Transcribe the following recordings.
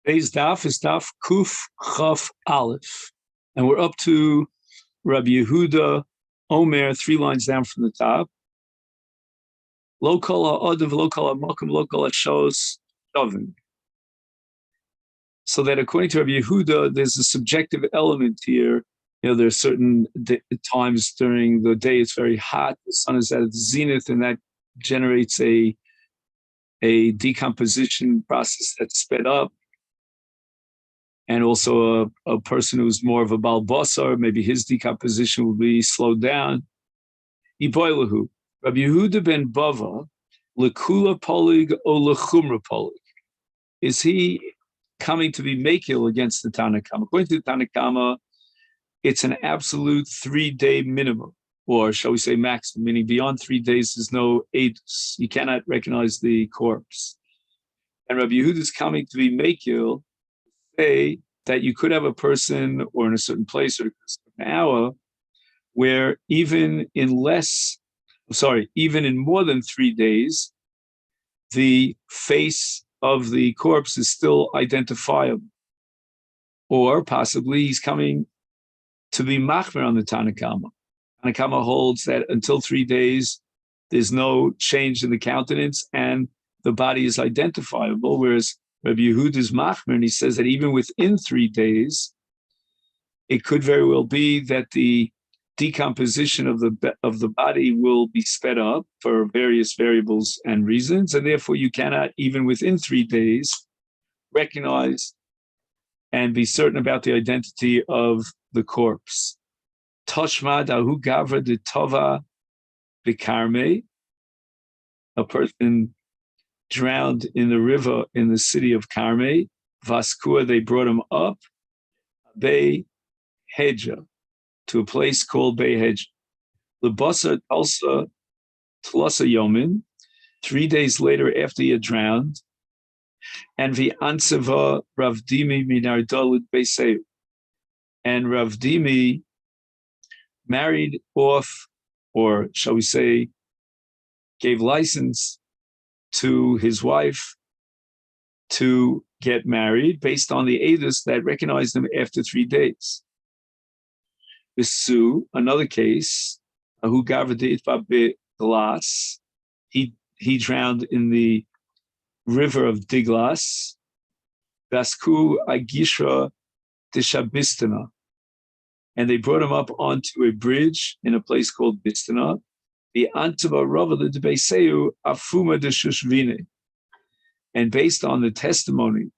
Today's daf is daf Kuf Chaf Aleph, and we're up to Rabbi Yehuda Omer, 3 lines down from the top. Lo kol ha'odav, lo kol ha'makom, lo kol ha'shos shavim. So that according to Rabbi Yehuda, there's a subjective element here. There are certain times during the day it's very hot, the sun is at its zenith, and that generates a decomposition process that's sped up. And also a person who's more of a Baal Basar, maybe his decomposition will be slowed down. Iboilahu, Rabbi Yehuda ben Bava, lekula polig o lechumra polig. Is he coming to be makil against the Tanakama? According to the Tanakama, it's an absolute 3-day minimum, or shall we say maximum, meaning beyond 3 days there's no edus. You cannot recognize the corpse. And Rabbi Yehuda is coming to be makil, say that you could have a person or in a certain place or a certain hour where even in more than 3 days, the face of the corpse is still identifiable. Or possibly he's coming to be machmer on the Tanakama. Tanakama holds that until 3 days, there's no change in the countenance and the body is identifiable, whereas Rabbi Yehuda is machmer, and he says that even within 3 days, it could very well be that the decomposition of the body will be sped up for various variables and reasons, and therefore you cannot, even within 3 days, recognize and be certain about the identity of the corpse. Toshma dahu gavra de tova bekarme, a person drowned in the river in the city of Karmei. Vaskua, they brought him up, Bei Hedja, to a place called Bei Hedja. Lebasa Tulsa Tlasa Yomin, 3 days later after he had drowned, and V'anseva Ravdimi Minardolid Beiseu. And Ravdimi married off, or shall we say, gave license to his wife to get married based on the edus that recognized him after 3 days. Visu, another case, who gavadit Diglas, he drowned in the river of Diglas. Vasku Agisha Dishabistana, and they brought him up onto a bridge in a place called Bistana. The Antava Rava the Beiseu Afuma de Shushvine. And based on the testimony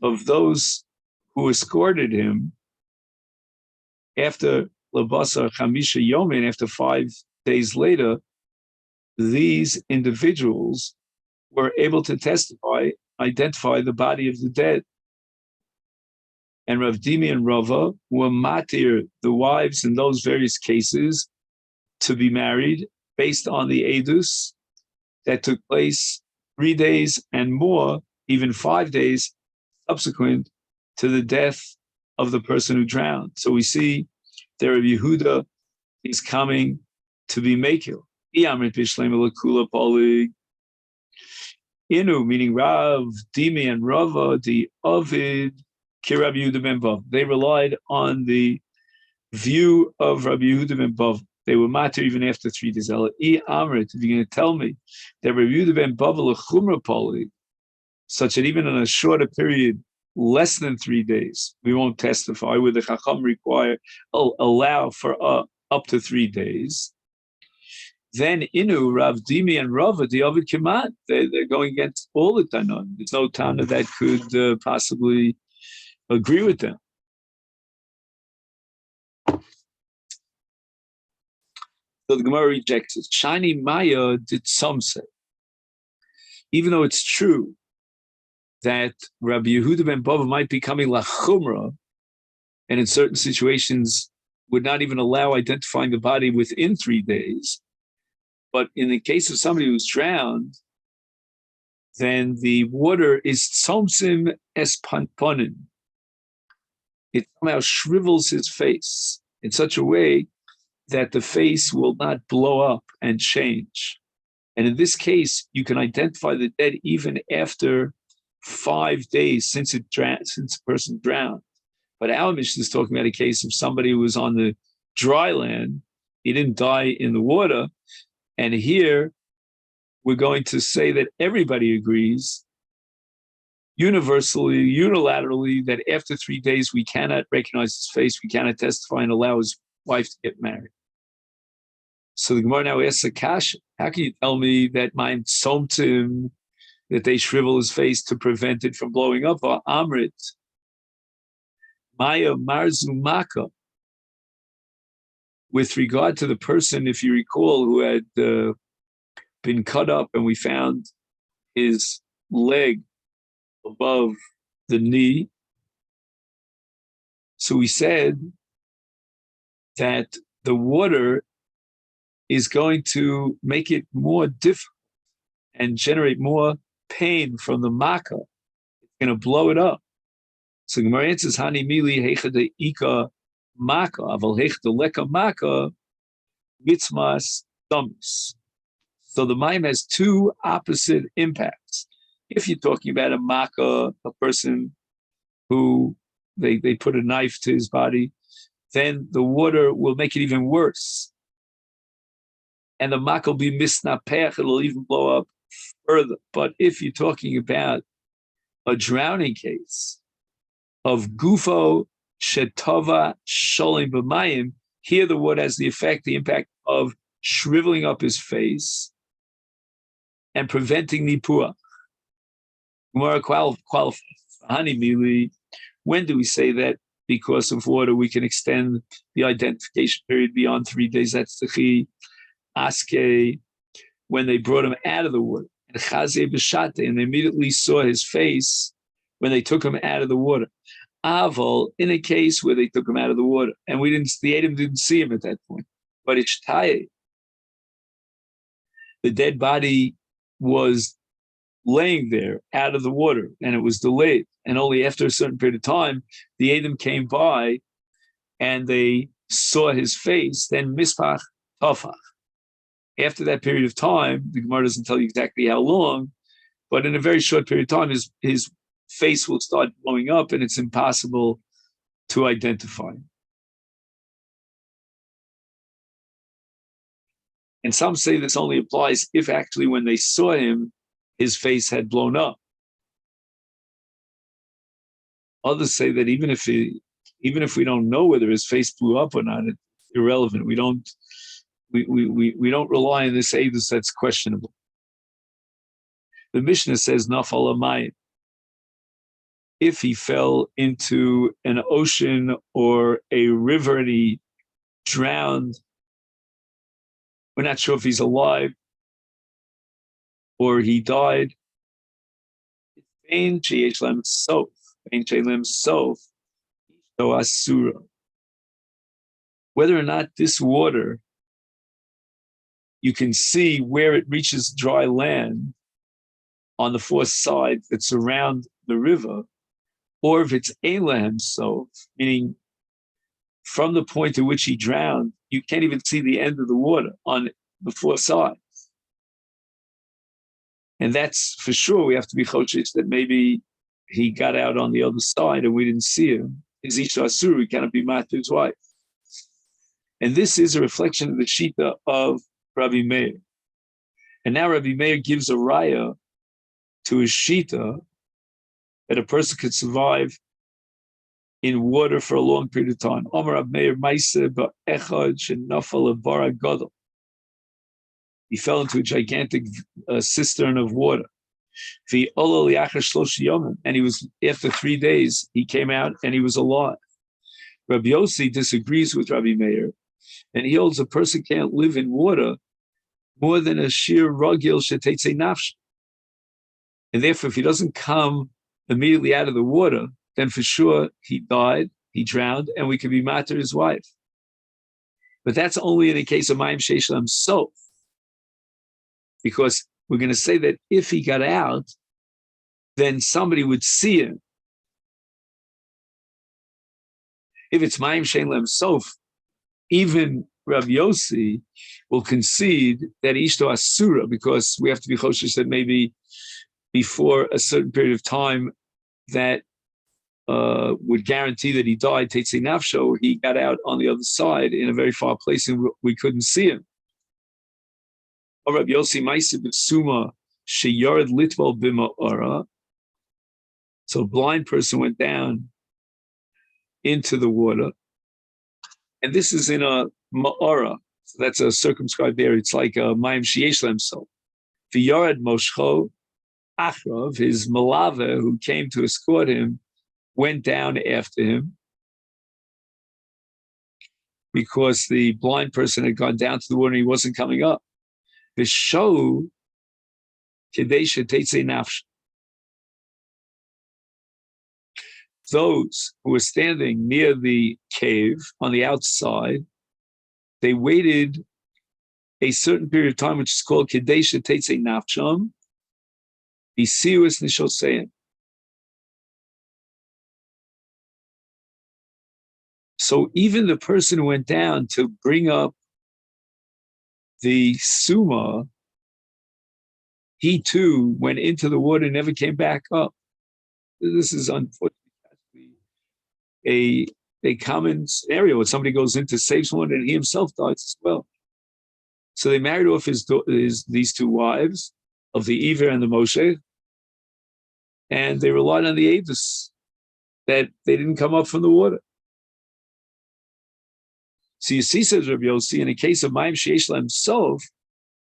of those who escorted him after Labasa Chamisha Yomi, and after 5 days later, these individuals were able to identify the body of the dead. And Rav Dimi and Rava were matir, the wives in those various cases, to be married based on the edus that took place 3 days and more, even 5 days subsequent to the death of the person who drowned. So we see that Rabbi Yehuda is coming to be makil. Inu, meaning Rav, Dimi, and Rava, the Ovid, Ki Rabbi Yehuda ben Bav. They relied on the view of Rabbi Yehuda ben Bav. They were matter even after 3 days. If you're going to tell me that Rabbi Yehuda ben Bav l'chumra poli, such that even in a shorter period, less than 3 days, we won't testify, where the Chacham allow for up to 3 days, then Inu, Rav Dimi, and Rava, the Ovid Kemat, they're going against all the Tanon. There's no Tana that could possibly agree with them. So the Gemara rejects it. Shani Maya did some say, even though it's true that Rabbi Yehuda ben Bava might be coming lachumra, and in certain situations would not even allow identifying the body within 3 days, but in the case of somebody who's drowned, then the water is tzomsim espanponin. It somehow shrivels his face in such a way that the face will not blow up and change. And in this case, you can identify the dead even after 5 days since since a person drowned. But our Mishnah is talking about a case of somebody who was on the dry land. He didn't die in the water. And here we're going to say that everybody agrees universally, unilaterally, that after 3 days we cannot recognize his face, we cannot testify and allow his wife to get married. So the Gemara now asks Akash, how can you tell me that my tzomtim, that they shrivel his face to prevent it from blowing up, or amrit, maya marzumaka, with regard to the person, if you recall, who had been cut up and we found his leg above the knee. So we said that the water is going to make it more difficult and generate more pain from the makkah. It's going to blow it up. So Gemara answers, Hani mili heicha de ika makkah, aval heicha de leka makkah, mitzmas damis. So the Maim has two opposite impacts. If you're talking about a makkah, a person who they put a knife to his body, then the water will make it even worse. And the makkah will be misnapech, it'll even blow up further. But if you're talking about a drowning case of gufo shetova sholim b'mayim, here the water has the impact of shriveling up his face and preventing nipua. When do we say that because of water we can extend the identification period beyond 3 days? That's the chi aske, when they brought him out of the water, and chaze b'shate, and they immediately saw his face when they took him out of the water. Aval, in a case where they took him out of the water, and the Adam didn't see him at that point, but it's taye. The dead body was laying there out of the water, and it was delayed. And only after a certain period of time, the Adam came by, and they saw his face. Then mispach tafach. After that period of time, the Gemara doesn't tell you exactly how long, but in a very short period of time, his face will start blowing up, and it's impossible to identify. And some say this only applies if actually when they saw him, his face had blown up. Others say that even if we don't know whether his face blew up or not, it's irrelevant. We don't rely on this edus that's questionable. The Mishnah says nafal amayim. If he fell into an ocean or a river and he drowned, we're not sure if he's alive or he died. Whether or not this water, you can see where it reaches dry land on the four sides that surround the river, or if it's Elam Sof, meaning from the point at which he drowned, you can't even see the end of the water on the four sides. And that's for sure, we have to be choshesh that maybe he got out on the other side and we didn't see him. Is Isha Asur, he cannot be Matu's wife. And this is a reflection of the Shita of Rabbi Meir. And now Rabbi Meir gives a raya to his Shita that a person could survive in water for a long period of time. Omar Rabbi Meir Maise ba'echad shenafal lebara gadol. He fell into a gigantic cistern of water. And he was, after 3 days, he came out and he was alive. Rabbi Yossi disagrees with Rabbi Meir, and he holds a person can't live in water more than a shir ragil shetetzei nafsh. And therefore, if he doesn't come immediately out of the water, then for sure he died, he drowned, and we could be mater his wife. But that's only in the case of Mayim Sheishlam Sof. Because we're going to say that if he got out, then somebody would see him. If it's Mayim Shein Sof, even Rav Yossi will concede that Ishto Asura, because we have to be choshesh that maybe before a certain period of time that would guarantee that he died, Tetzei Nafsho, he got out on the other side in a very far place and we couldn't see him. Rabbi Yossi Maisi B'Suma Sheyared Litval B'Ma'ara. So a blind person went down into the water, and this is in a Ma'ara. So that's a circumscribed area. It's like a Mayim Sheyesh Lemso. V'Yared Moshcho Achrav, his Malave, who came to escort him, went down after him because the blind person had gone down to the water and he wasn't coming up. The show Kedesha Tetzei Nafsh. Those who were standing near the cave on the outside, they waited a certain period of time, which is called Kedesha Tetzei Nafsham, Isius Nishoseim. So even the person who went down to bring up the Summa, he too went into the water and never came back up. This is unfortunately a common scenario where somebody goes in to save someone and he himself dies as well. So they married off these two wives of the Iver and the Moshe, and they relied on the Avis that they didn't come up from the water. So you see, says Rabbi Yossi, in a case of Mayim Sheyesh himself,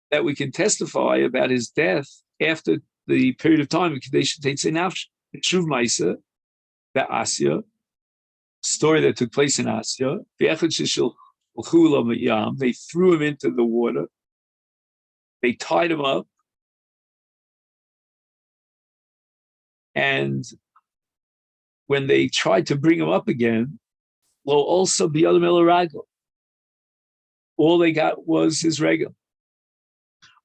that we can testify about his death after the period of time. They should say Nafsh, Shuv Maisa, the Asya, story that took place in Asya. They threw him into the water. They tied him up. And when they tried to bring him up again, lo also biyadam elaragel. All they got was his regel.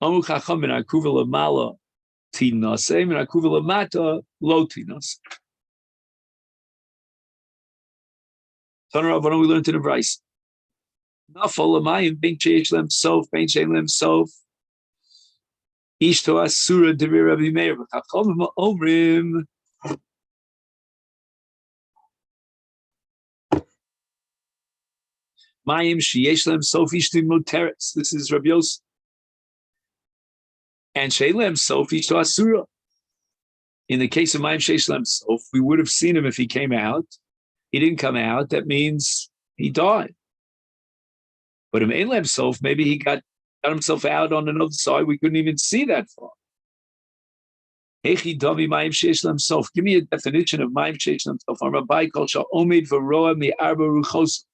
Amu chacham min akuva lamala tinase, min akuva lamata lo tinase. Tanur Rabbanon, we learned in the Bryce. Nafal lamayim ben sheish lem sof, ben shein lem sof. Ishto asura devir Rabbi Meir, v'chacham omrim. Mayim sheyesh lem sof ishto moteres. This is Rabbi Yossi. And shein lem sof ishto asura. In the case of Mayim sheyesh lem sof, we would have seen him if he came out. He didn't come out. That means he died. But in ein lem sof, maybe he got himself out on another side. We couldn't even see that far. Give me a definition of Mayim sheyesh lem sof.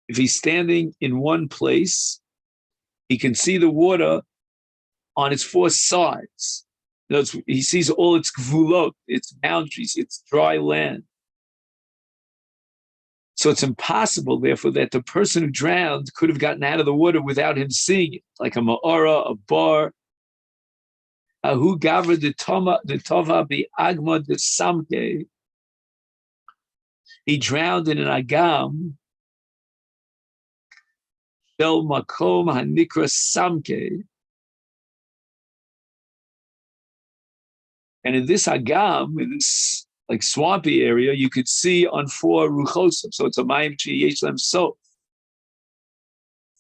If he's standing in one place, he can see the water on its four sides. He sees all its gvulot, its boundaries, its dry land. So it's impossible, therefore, that the person who drowned could have gotten out of the water without him seeing it, like a ma'ara, a bar. Ahu gavra de tova bi agma de samke. He drowned in an agam. Shel makom hanikra samke. And in this agam, in this like swampy area, you could see on four ruchosim. So it's a mayim sheyesh lem sof.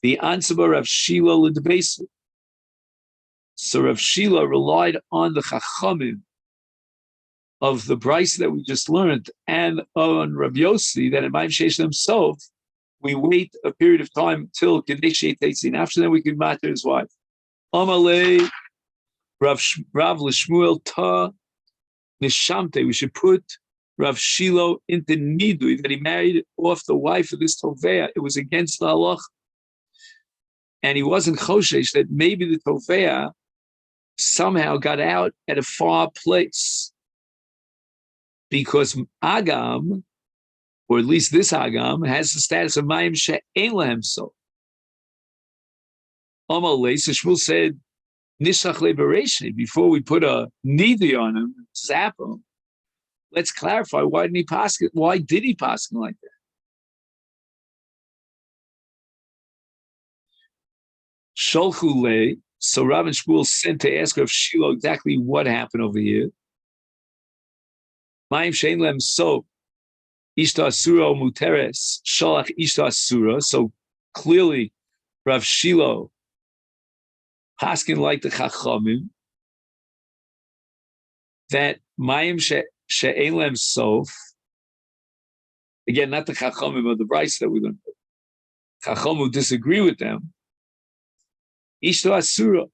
The answer Rav Shila l'debesu. So Rav Shila relied on the chachamim of the Bryce that we just learned and on Rav Yossi that in mayim sheyesh lem sof, we wait a period of time till Kedeshei Teitzin. After that, we can matter his wife. Amalei Rav L'Shmuel Ta Nishamte, we should put Rav Shilo into Nidui, that he married off the wife of this Tovea. It was against the halach. And he wasn't choshesh that maybe the Tovea somehow got out at a far place. Because Agam, or at least this Agam, has the status of Mayim She'en Lahem So. Amalei, so Shmuel said, Nishach liberation, before we put a nidi on him, zap him, let's clarify why did he pass it like that? Sholchule, So Rav and Shmuel sent to ask Rav Shilo exactly what happened over here. Ma'im shein lem so ishta asura muteres shalach ishta asura. So clearly, Rav Shilo paskin like the Chachamim that Ma'im shein lem sof. Again, not the Chachamim of the Bryce that we learned. Chacham who disagree with them. Ishta asura.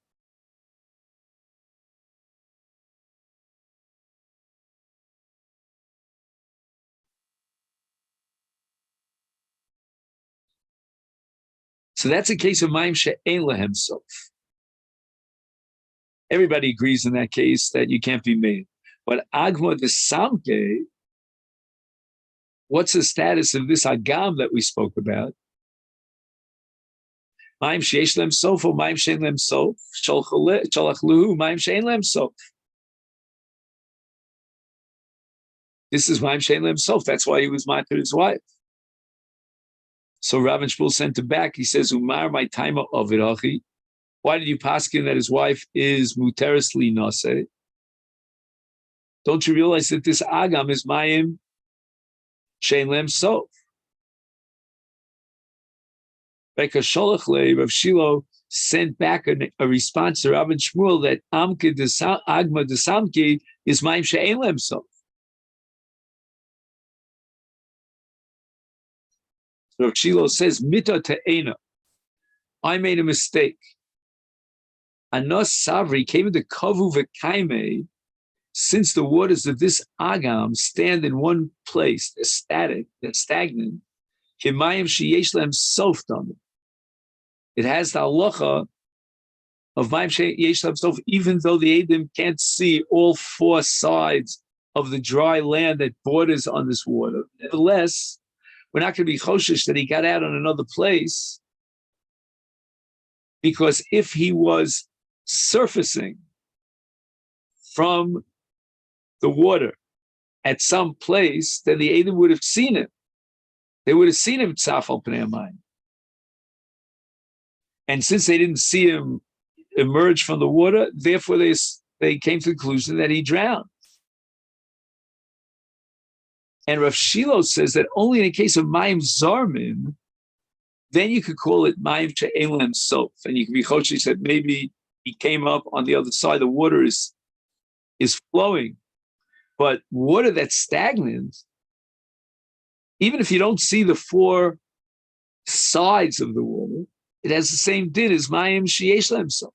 So that's a case of Ma'im she'ein lehem sof. Everybody agrees in that case that you can't be made. But Agma de Samke, what's the status of this Agam that we spoke about? Ma'im she'esh lem sof or Ma'im she'ein lem sof? Sholach luhu Ma'im she'ein lem sof. This is Ma'im she'ein lem sof. That's why he was martyred to his wife. So Rav and Shmuel sent him back. He says, Umar my time of it, Achi. Why did you paskin that his wife is muteris li nase? Don't you realize that this agam is Ma'im she'ein lem sof? Beka sholach le Rav Shilo sent back a response to Rav and Shmuel that Amke Agma de Samke is Ma'im she'ein lem sof. Rav Shilo says, Mita te'ena. I made a mistake. Anos Savri came into Kavu v'kaime, since the waters of this Agam stand in one place, they're static, they're stagnant. Kimayim sheyesh lehem sof damim. It has the halacha of Mayim sheyesh lehem sof, even though the Edom can't see all four sides of the dry land that borders on this water. Nevertheless, we're not going to be choshesh that he got out on another place, because if he was surfacing from the water at some place, then the Edom would have seen him. They would have seen him tzaf al pnei hamayim. And since they didn't see him emerge from the water, therefore they came to the conclusion that he drowned. And Rav Shilo says that only in the case of Mayim Zarmim, then you could call it Mayim she'ein lehem sof. And you can be choshesh that maybe he came up on the other side, the water is flowing. But water that's stagnant, even if you don't see the four sides of the water, it has the same din as Mayim she'esh lehem sof.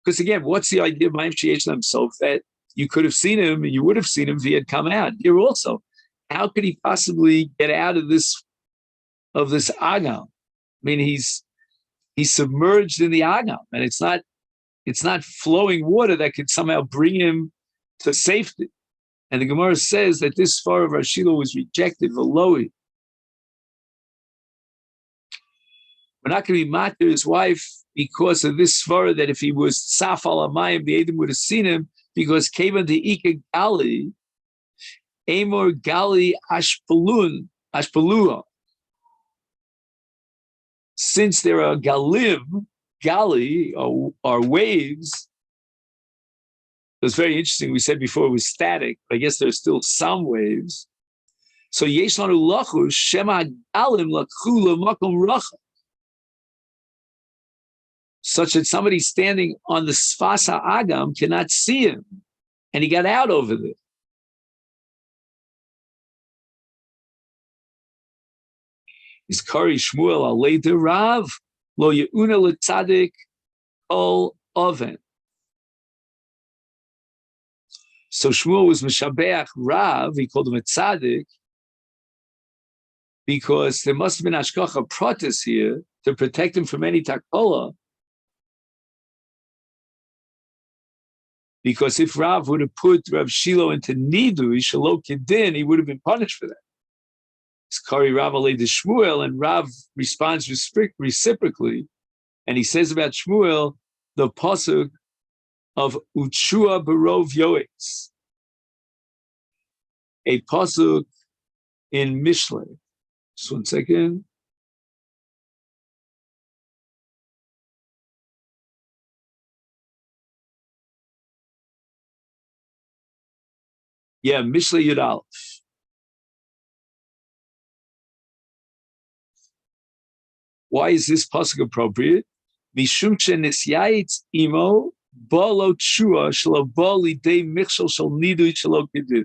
Because again, what's the idea of Mayim she'esh lehem sof? That you could have seen him, and you would have seen him if he had come out. Here also, how could he possibly get out of this agam? I mean, he's submerged in the agam, and it's not flowing water that could somehow bring him to safety. And the Gemara says that this far of Rav Shilo was rejected v'loi. We're not going to be matir his wife because of this svara that if he was tzaf al hamayim, the Edom would have seen him, because kevan de'ika gali, emor gali ashpalua. Since there are galim, gali are waves. It was very interesting. We said before it was static. I guess there's still some waves. So yesh lanu lachus shema galim lakhu lemakom racha, such that somebody standing on the Sfasa Agam cannot see him. And he got out over there. Is Kari Shmuel alei de Rav lo yeuna letzadik kol oven. So Shmuel was Meshabeach Rav, he called him a tzaddik, because there must have been Ashkacha Pratis here to protect him from any takola. Because if Rav would have put Rav Shilo into Nidu, Shalo Kedin, he would have been punished for that. It's Kari Rav alei de Shmuel, and Rav responds reciprocally, and he says about Shmuel, the pasuk of Uchua Barov Yoetz, a pasuk in Mishlei. Just 1 second. Yeah, Mishle Yud Aleph. Why is this pasuk appropriate? Mishum shenisyaitz imo balo tshua shelo bali de michshel shel nidui shelo kedid.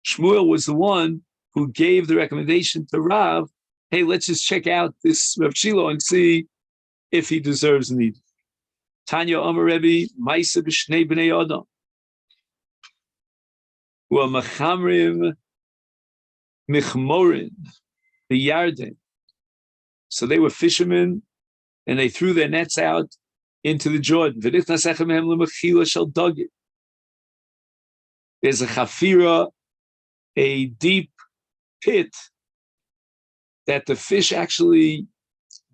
Shmuel was the one who gave the recommendation to Rav, hey, let's just check out this Rav Shilo and see if he deserves need. Tanya Amar Rebbe, Maisa b'shnei b'nei Adam. Ua machamrim michmorin b'yarden. So they were fishermen, and they threw their nets out into the Jordan. There's a chafira, a deep pit that the fish actually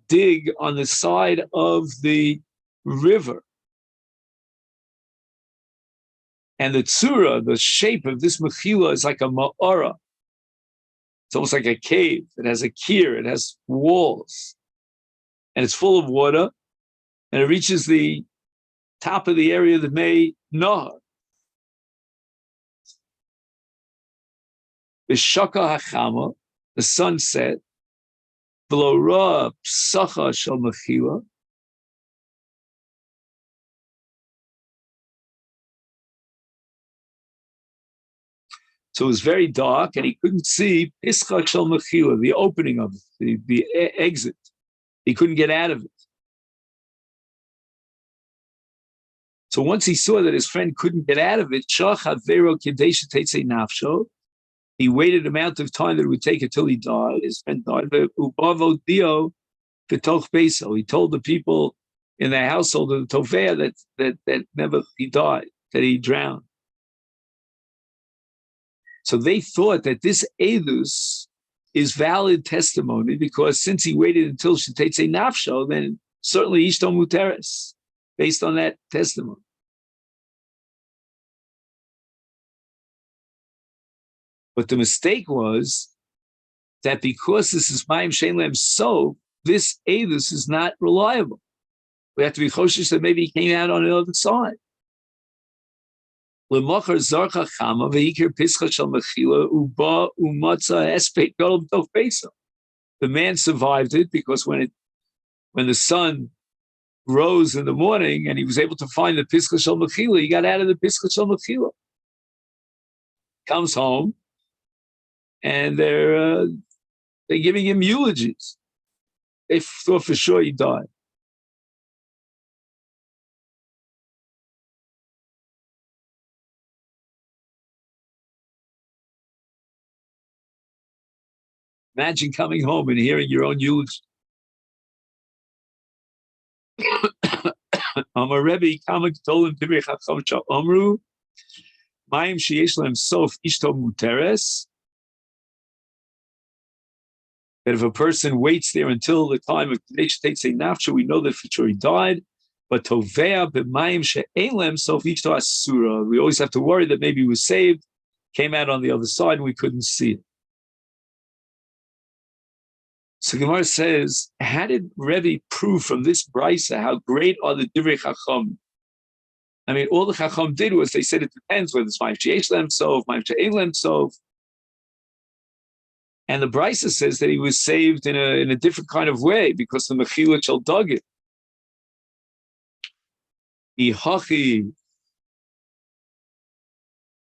dig on the side of the river. And the tzura, the shape of this mechila, is like a ma'ara. It's almost like a cave. It has a kier, it has walls, and it's full of water, and it reaches the top of the area that may Nahar. B'shaka hachama, the sun set, below ra psacha shel mechila. So it was very dark, and he couldn't see Pischa Shel Mechila, the opening of it, the exit. He couldn't get out of it. So once he saw that his friend couldn't get out of it, he waited an amount of time that it would take until he died. His friend died. He told the people in their household of the Tovea that never he died, that he drowned. So they thought that this edus is valid testimony because since he waited until Shetetze Nafsho, then certainly Ishto Muteres, based on that testimony. But the mistake was that because this is Mayim Shein Lem so, this edus is not reliable. We have to be choshesh that maybe he came out on the other side. The man survived it because when the sun rose in the morning and he was able to find the Pischa Shel Mechila, he got out of the Pischa Shel Mechila. Comes home and they're giving him eulogies. They thought for sure he died. Imagine coming home and hearing your own eulogy. Amar Rebbe Kamak told him Divrei Chacham Amru Mayim sheyesh lehem sof ishto muteres. That if a person waits there until the time of Kadesh Tetzei Nafsho, we know that for sure he died. But Tovea b'mayim she'ein lehem sof ishto asura. We always have to worry that maybe he was saved, came out on the other side, and we couldn't see it. So Gemara says, how did Rebbe prove from this brisa how great are the Divrei Chacham? I mean, all the Chacham did was they said it depends whether it's Mayim sheyesh lehem sof, Mayim she'ein lehem sof. And the brisa says that he was saved in a different kind of way because the Mechila shel Dagim.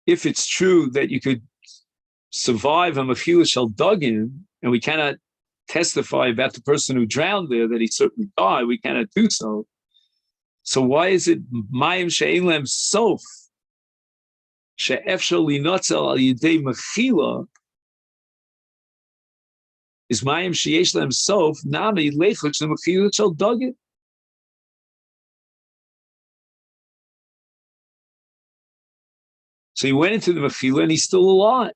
If it's true that you could survive a Mechila shel Dagim, and we cannot testify about the person who drowned there that he certainly died, we cannot do so. So why is it Mayim she'ein lehem sof she'efshar linotzel al yidei Mechila is Mayim sheyesh lehem sof nami lechot shemechila shel Dagim? So he went into the Mechila and he's still alive.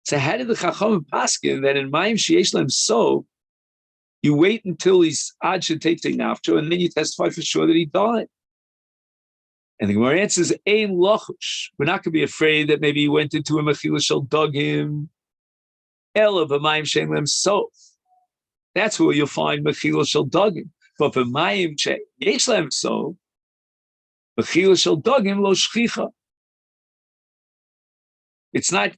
So how did the Chacham paskin that in Mayim sheyesh lehem sof you wait until he's ad shetetei nafsho and then you testify for sure that he died? And the Gemara answers, Ein lochush. We're not going to be afraid that maybe he went into a mechila shel dug him. Ela b'mayim shein lem sof. That's where you'll find mechila shel dug him. But b'mayim shein yesh lem sof, mechila shel dug him lo shchicha. It's not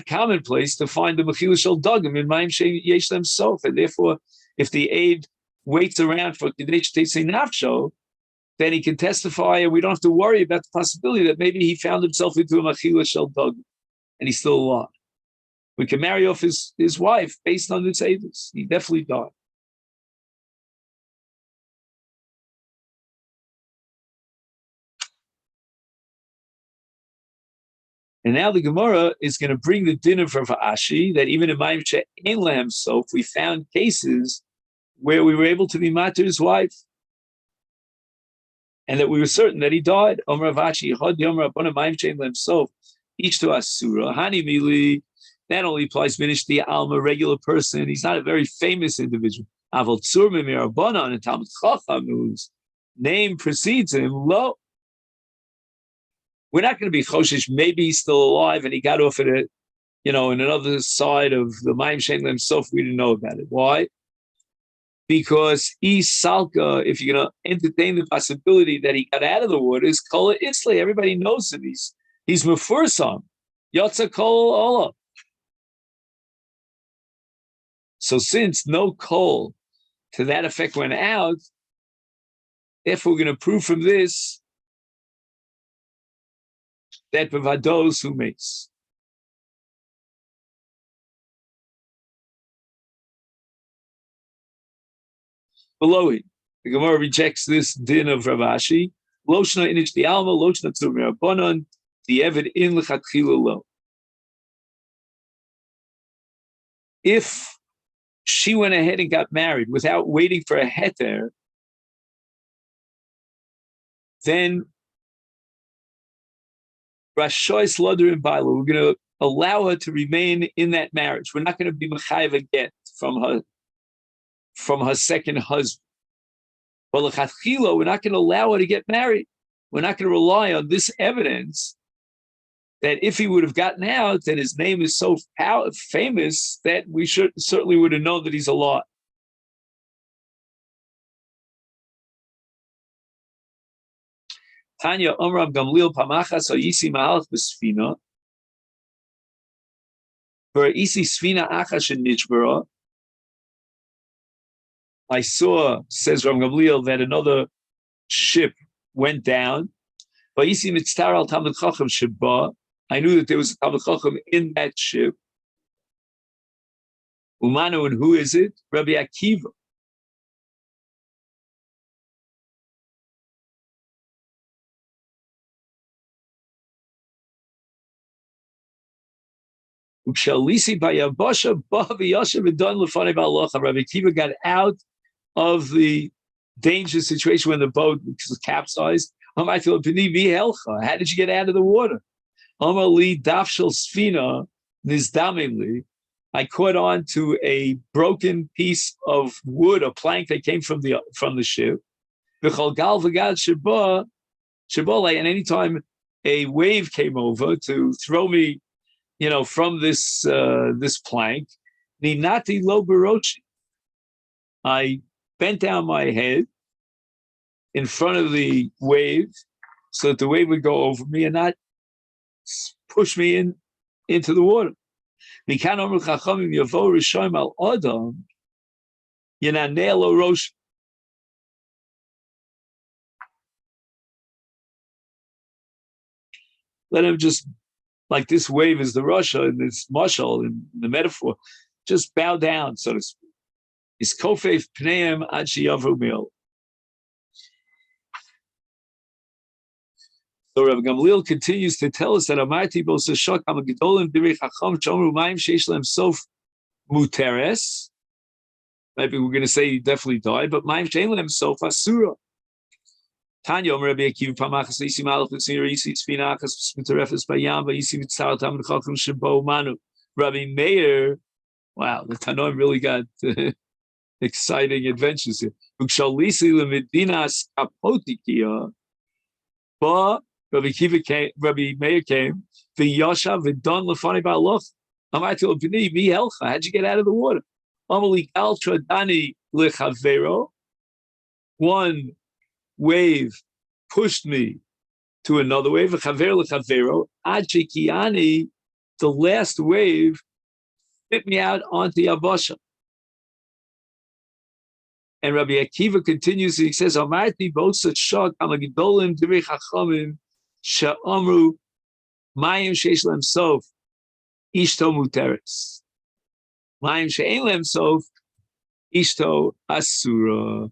commonplace to find the mechila shel dug him in mayim shein yesh lem sof. And therefore, if the aide waits around for Kadesh Tetzei Nafsho, then he can testify, and we don't have to worry about the possibility that maybe he found himself into a machila shel dog, and he's still alive. We can marry off his wife based on this avis. He definitely died. And now the Gemara is going to bring the dinner for Ashi that even in Mayim She'en Lahem Sof, we found cases where we were able to be matir his wife, and that we were certain that he died. Omer Avachi, Hod Yomer Abona Mayim She'en Lahem Sof, each to Asura. Hani Mili, that only applies Minish the Alma, regular person. He's not a very famous individual. Aval Tzur Mimir Abona, and Talmud Chacham, whose name precedes him, lo. We're not going to be choshesh. Maybe he's still alive and he got off at it, in another side of the Mayim She'en Lahem Sof. We didn't know about it. Why? Because Salka, if you're going to entertain the possibility that he got out of the water, is Kol Islay. Everybody knows him. He's Mefursam. Yotza Kol Ola. So since no Kol to that effect went out, therefore we're going to prove from this that Bevados who makes. Below it, the Gemara rejects this din of Rav Ashi. Loshna inich the alma, loshna tzur mirabonon, the evid in lechatchila lo. If she went ahead and got married without waiting for a heter, then Rashois Loder and Baila, we're going to allow her to remain in that marriage. We're not going to be mechayiv again from her second husband. But l'chatchila, we're not going to allow her to get married. We're not going to rely on this evidence that if he would have gotten out, that his name is so famous that we certainly would have known that he's alive. Tanya Omram Gamliel Pamachas Oyisi Mahalach B'Sfina. For Isi Sfina Achash and Nishbara. I saw, says Ram Gamliel, that another ship went down. But Isi Mitztar al Talmud Chacham Sheba. I knew that there was a Talmud Chacham in that ship. Umanu, and who is it? Rabbi Akiva. Rabbi Akiva got out of the dangerous situation when the boat was capsized. How did you get out of the water? I caught on to a broken piece of wood, a plank that came from the ship. And anytime a wave came over to throw me, from this plank, Ninati lo barochi. I bent down my head in front of the wave so that the wave would go over me and not push me into the water. Let him just, like this wave is the Russia and this mashal in the metaphor, just bow down, so to speak. Is kofef pneim ad sheyavu mil. So Rabbi Gamliel continues to tell us that Amarti bo seshak amagedolim direi chacham shomru mayim sheish lehem sof muteres. Maybe we're going to say he definitely died, but mayim shein lehem sof asura. Tanya Rabbi Akiva Pamachas Isi Malach L'Tzir Isi Tzfinachas Mitzarefes Bayam Isi Mitzar Talmud Chacham Shebo Manu. Rabbi Meir, wow, the Tanoim really got exciting adventures here. Ukshalisi Lemedinas Kapotikia. But Rabbi Meir came, the Yasha Vidon Lefani Ba'aloch. Amati B'ni Mi Helcha. How'd you get out of the water? Amali Altra Dani Lechavero. One wave pushed me to another wave. Chaver Lechavero. Achikiani, the last wave, spit me out onto Yabasha. And Rabbi Akiva continues, he says, Amarti Bosa Shak Amagidolim Divrei Chachamim Sha'amru Mayim Sheish Lem Sof Ishto Muteres. Mayim She'en Lem Sof Ishto Asura.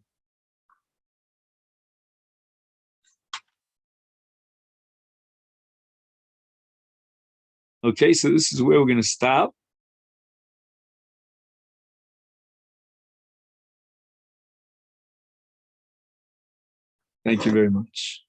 Okay, so this is where we're going to stop. Thank you very much.